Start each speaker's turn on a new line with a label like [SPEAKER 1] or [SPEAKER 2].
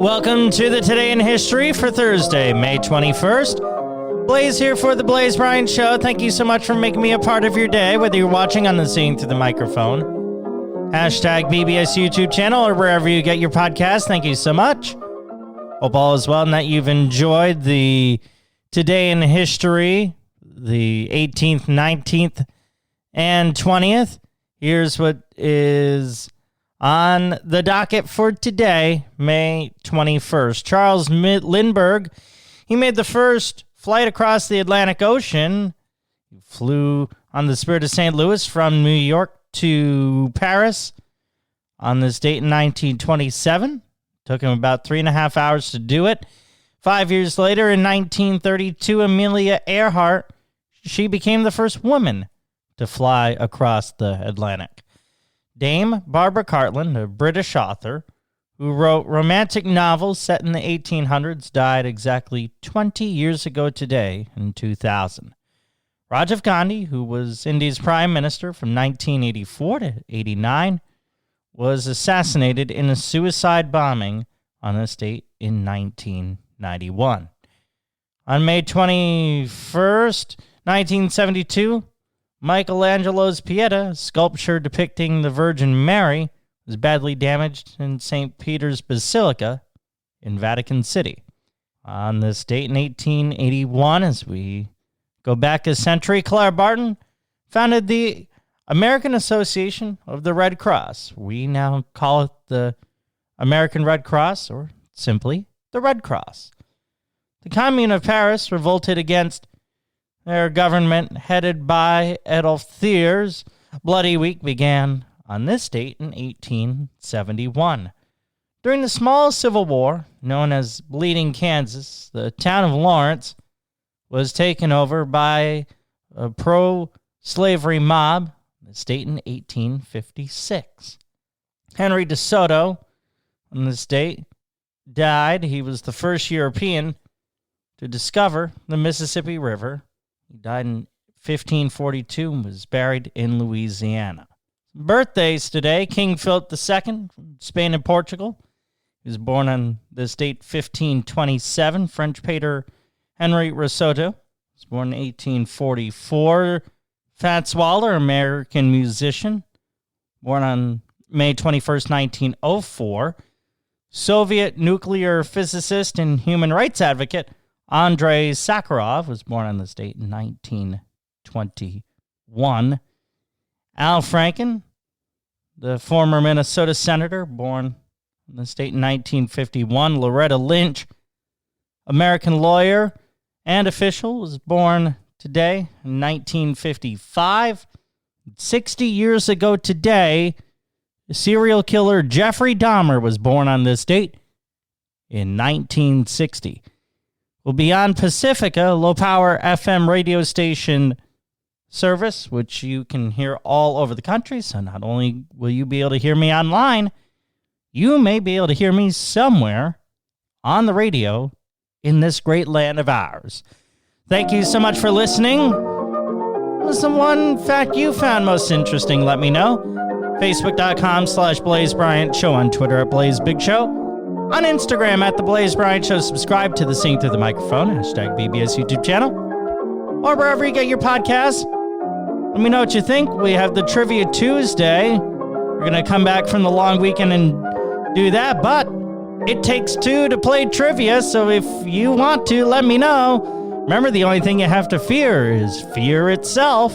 [SPEAKER 1] Welcome to the Today in History for Thursday, May 21st. Blaise here for the Blaise Bryant Show. Thank you so much for making me a part of your day, whether you're watching on the Seeing Through the Microphone, hashtag BBS YouTube channel, or wherever you get your podcast. Thank you so much. Hope all is well and that you've enjoyed the Today in History, the 18th, 19th, and 20th. Here's what is on the docket for today, May 21st. Charles Lindbergh, he made the first flight across the Atlantic Ocean. He flew on the Spirit of St. Louis from New York to Paris on this date in 1927. Took him about 3.5 hours to do it. 5 years later, in 1932, Amelia Earhart, she became the first woman to fly across the Atlantic. Dame Barbara Cartland, a British author who wrote romantic novels set in the 1800s, died exactly 20 years ago today in 2000. Rajiv Gandhi, who was India's prime minister from 1984 to 89, was assassinated in a suicide bombing on this date in 1991. On May 21st, 1972, Michelangelo's Pieta, a sculpture depicting the Virgin Mary, was badly damaged in St. Peter's Basilica in Vatican City. On this date in 1881, as we go back a century, Clara Barton founded the American Association of the Red Cross. We now call it the American Red Cross, or simply the Red Cross. The Commune of Paris revolted against their government, headed by Adolphe Thiers. Bloody Week began on this date in 1871. During the small civil war, known as Bleeding Kansas, the town of Lawrence was taken over by a pro-slavery mob, this date in 1856. Henry de Soto, on this date, died. He was the first European to discover the Mississippi River. He died in 1542 and was buried in Louisiana. Birthdays today: King Philip II from Spain and Portugal. He was born on this date, 1527. French painter Henry Risotto was born in 1844. Fats Waller, American musician, born on May 21st, 1904. Soviet nuclear physicist and human rights advocate Andrei Sakharov was born on this date in 1921. Al Franken, the former Minnesota senator, born on this date in 1951. Loretta Lynch, American lawyer and official, was born today in 1955. 60 years ago today, serial killer Jeffrey Dahmer was born on this date in 1960. Well, Beyond Pacifica, low-power FM radio station service, which you can hear all over the country. So not only will you be able to hear me online, you may be able to hear me somewhere on the radio in this great land of ours. Thank you so much for listening. What's the one fact you found most interesting? Let me know. Facebook.com/Blaise Bryant Show, on Twitter at Blaise Big Show. On Instagram at The Blaise Bryant Show. Subscribe to the Seeing Through the Microphone, hashtag BBS YouTube channel, or wherever you get your podcasts. Let me know what you think. We have the Trivia Tuesday. We're going to come back from the long weekend and do that, but it takes two to play trivia, so if you want to, let me know. Remember, the only thing you have to fear is fear itself.